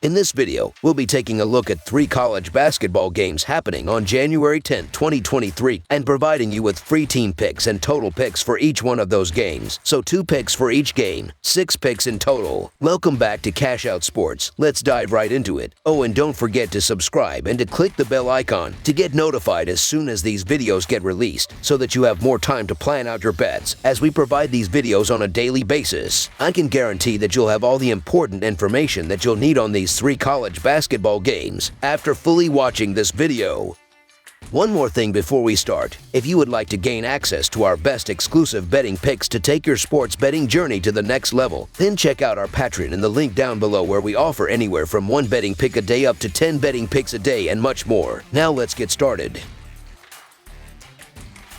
In this video, we'll be taking a look at 3 college basketball games happening on January 10, 2023, and providing you with free team picks and total picks for each one of those games. So 2 picks for each game, 6 picks in total. Welcome back to Cash Out Sports. Let's dive right into it. Oh, and don't forget to subscribe and to click the bell icon to get notified as soon as these videos get released, so that you have more time to plan out your bets as we provide these videos on a daily basis. I can guarantee that you'll have all the important information that you'll need on these 3 college basketball games after fully watching this video. One more thing before we start. If you would like to gain access to our best exclusive betting picks to take your sports betting journey to the next level, then check out our Patreon in the link down below, where we offer anywhere from 1 betting pick a day up to 10 betting picks a day and much more. Now let's get started.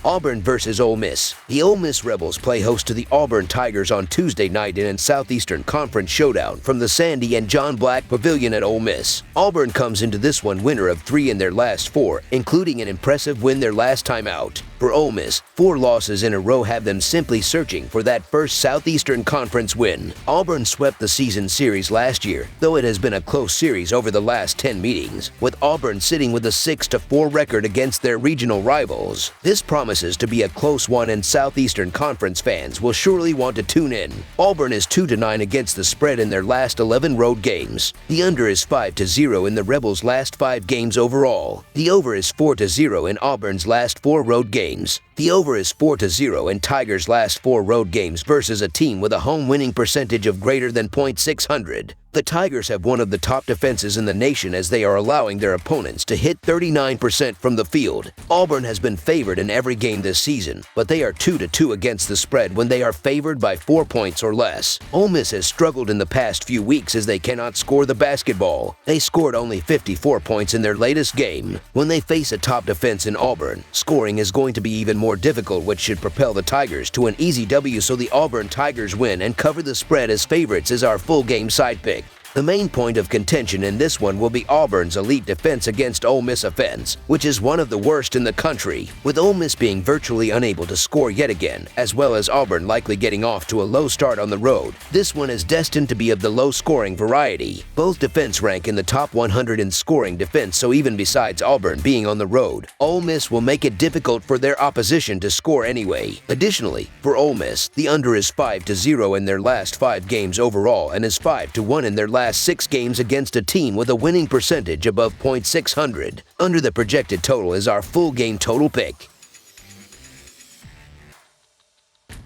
Auburn versus Ole Miss. The Ole Miss Rebels play host to the Auburn Tigers on Tuesday night in a Southeastern Conference showdown from the Sandy and John Black Pavilion at Ole Miss. Auburn comes into this one winner of 3 in their last 4, including an impressive win their last time out. For Ole Miss, 4 losses in a row have them simply searching for that first Southeastern Conference win. Auburn swept the season series last year, though it has been a close series over the last 10 meetings, with Auburn sitting with a 6-4 record against their regional rivals. This promises to be a close one, and Southeastern Conference fans will surely want to tune in. Auburn is 2-9 against the spread in their last 11 road games. The under is 5-0 in the Rebels' last 5 games overall. The over is 4-0 in Auburn's last 4 road games. The over is 4-0 in Tigers' last 4 road games versus a team with a home winning percentage of greater than .600. The Tigers have one of the top defenses in the nation, as they are allowing their opponents to hit 39% from the field. Auburn has been favored in every game this season, but they are 2-2 against the spread when they are favored by 4 points or less. Ole Miss has struggled in the past few weeks as they cannot score the basketball. They scored only 54 points in their latest game. When they face a top defense in Auburn, scoring is going to be even more difficult, which should propel the Tigers to an easy W. So the Auburn Tigers win and cover the spread as favorites is our full game side pick. The main point of contention in this one will be Auburn's elite defense against Ole Miss offense, which is one of the worst in the country, with Ole Miss being virtually unable to score yet again, as well as Auburn likely getting off to a low start on the road. This one is destined to be of the low-scoring variety. Both defense rank in the top 100 in scoring defense, so even besides Auburn being on the road, Ole Miss will make it difficult for their opposition to score anyway. Additionally, for Ole Miss, the under is 5-0 in their last 5 games overall and is 5-1 in their last 6 games against a team with a winning percentage above .600. Under the projected total is our full game total pick.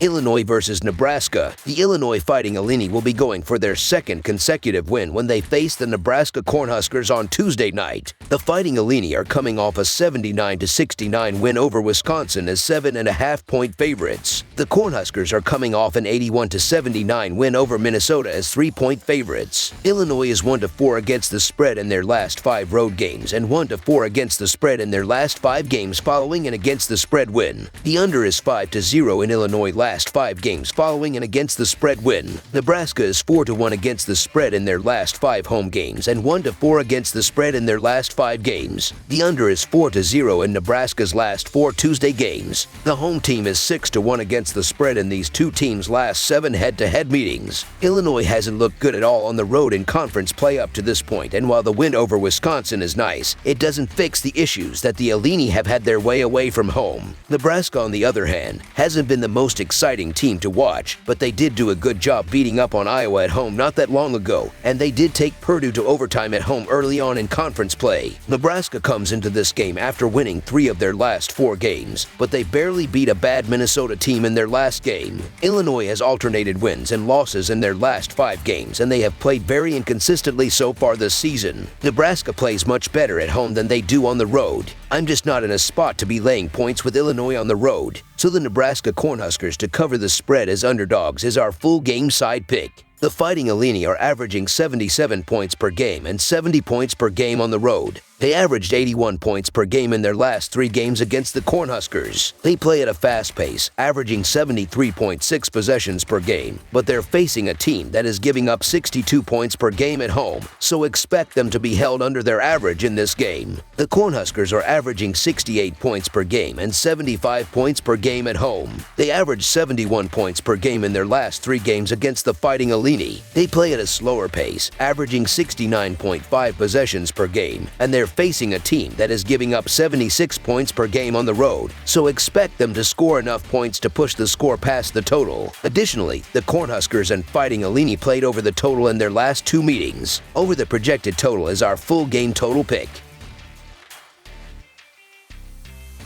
Illinois versus Nebraska. The Illinois Fighting Illini will be going for their 2nd consecutive win when they face the Nebraska Cornhuskers on Tuesday night. The Fighting Illini are coming off a 79-69 win over Wisconsin as 7.5-point favorites. The Cornhuskers are coming off an 81-79 win over Minnesota as 3-point favorites. Illinois is 1-4 against the spread in their last 5 road games and 1-4 against the spread in their last 5 games following an against the spread win. The under is 5-0 in Illinois' last 5 games following an against the spread win. Nebraska is 4-1 against the spread in their last 5 home games and 1-4 against the spread in their last 5 games. The under is 4-0 in Nebraska's last 4 Tuesday games. The home team is 6-1 against the spread in these 2 teams' last 7 head-to-head meetings. Illinois hasn't looked good at all on the road in conference play up to this point, and while the win over Wisconsin is nice, it doesn't fix the issues that the Illini have had their way away from home. Nebraska, on the other hand, hasn't been the most exciting team to watch, but they did do a good job beating up on Iowa at home not that long ago, and they did take Purdue to overtime at home early on in conference play. Nebraska comes into this game after winning 3 of their last 4 games, but they barely beat a bad Minnesota team in their last game. Illinois has alternated wins and losses in their last 5 games, and they have played very inconsistently so far this season. Nebraska plays much better at home than they do on the road. I'm just not in a spot to be laying points with Illinois on the road, so the Nebraska Cornhuskers to cover the spread as underdogs is our full game side pick. The Fighting Illini are averaging 77 points per game and 70 points per game on the road. They averaged 81 points per game in their last 3 games against the Cornhuskers. They play at a fast pace, averaging 73.6 possessions per game, but they're facing a team that is giving up 62 points per game at home, so expect them to be held under their average in this game. The Cornhuskers are averaging 68 points per game and 75 points per game at home. They averaged 71 points per game in their last 3 games against the Fighting Illini. They play at a slower pace, averaging 69.5 possessions per game, and they're facing a team that is giving up 76 points per game on the road, so expect them to score enough points to push the score past the total. Additionally, the Cornhuskers and Fighting Illini played over the total in their last 2 meetings. Over the projected total is our full game total pick.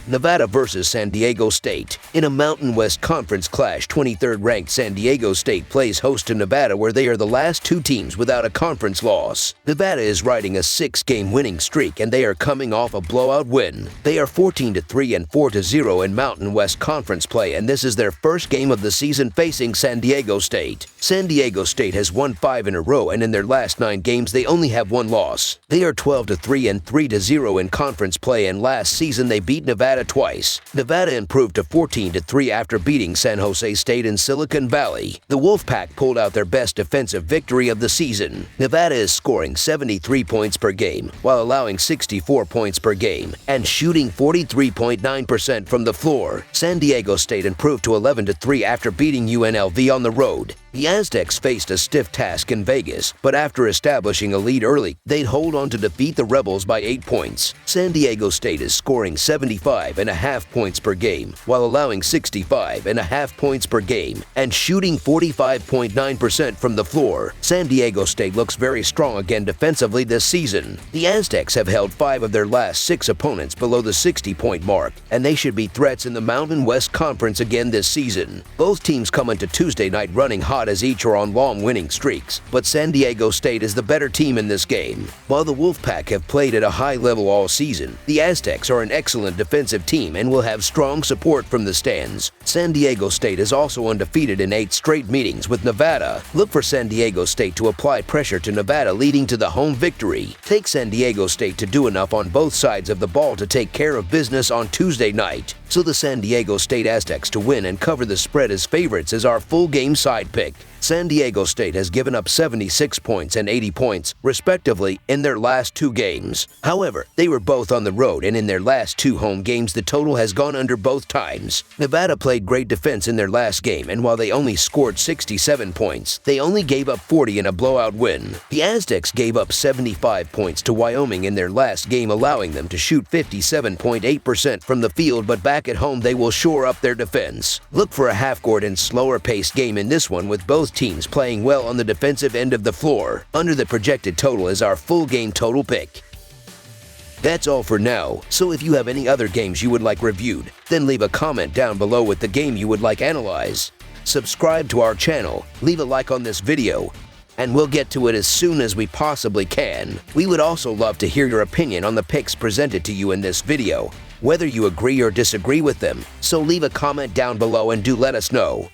Nevada versus San Diego State. In a Mountain West Conference clash, 23rd-ranked San Diego State plays host to Nevada, where they are the last 2 teams without a conference loss. Nevada is riding a 6-game winning streak, and they are coming off a blowout win. They are 14-3 and 4-0 in Mountain West Conference play, and this is their first game of the season facing San Diego State. San Diego State has won 5 in a row, and in their last 9 games, they only have 1 loss. They are 12-3 and 3-0 in conference play, and last season they beat Nevada twice. Nevada improved to 14-3 after beating San Jose State in Silicon Valley. The Wolfpack pulled out their best defensive victory of the season. Nevada is scoring 73 points per game while allowing 64 points per game and shooting 43.9% from the floor. San Diego State improved to 11-3 after beating UNLV on the road. The Aztecs faced a stiff task in Vegas, but after establishing a lead early, they'd hold on to defeat the Rebels by 8 points. San Diego State is scoring 75.5 points per game, while allowing 65.5 points per game and shooting 45.9% from the floor. San Diego State looks very strong again defensively this season. The Aztecs have held 5 of their last 6 opponents below the 60-point mark, and they should be threats in the Mountain West Conference again this season. Both teams come into Tuesday night running hot as each are on long winning streaks, but San Diego State is the better team in this game. While the Wolfpack have played at a high level all season, the Aztecs are an excellent defensive team and will have strong support from the stands. San Diego State is also undefeated in 8 straight meetings with Nevada. Look for San Diego State to apply pressure to Nevada, leading to the home victory. Take San Diego State to do enough on both sides of the ball to take care of business on Tuesday night. So the San Diego State Aztecs to win and cover the spread as favorites is our full game side pick. San Diego State has given up 76 points and 80 points, respectively, in their last 2 games. However, they were both on the road, and in their last 2 home games, the total has gone under both times. Nevada played great defense in their last game, and while they only scored 67 points, they only gave up 40 in a blowout win. The Aztecs gave up 75 points to Wyoming in their last game, allowing them to shoot 57.8% from the field, but back at home they will shore up their defense. Look for a half-court and slower-paced game in this one, with both teams playing well on the defensive end of the floor. Under the projected total is our full game total pick. That's all for now, so if you have any other games you would like reviewed, then leave a comment down below with the game you would like analyzed. Subscribe to our channel, leave a like on this video, and we'll get to it as soon as we possibly can. We would also love to hear your opinion on the picks presented to you in this video, whether you agree or disagree with them, so leave a comment down below and do let us know.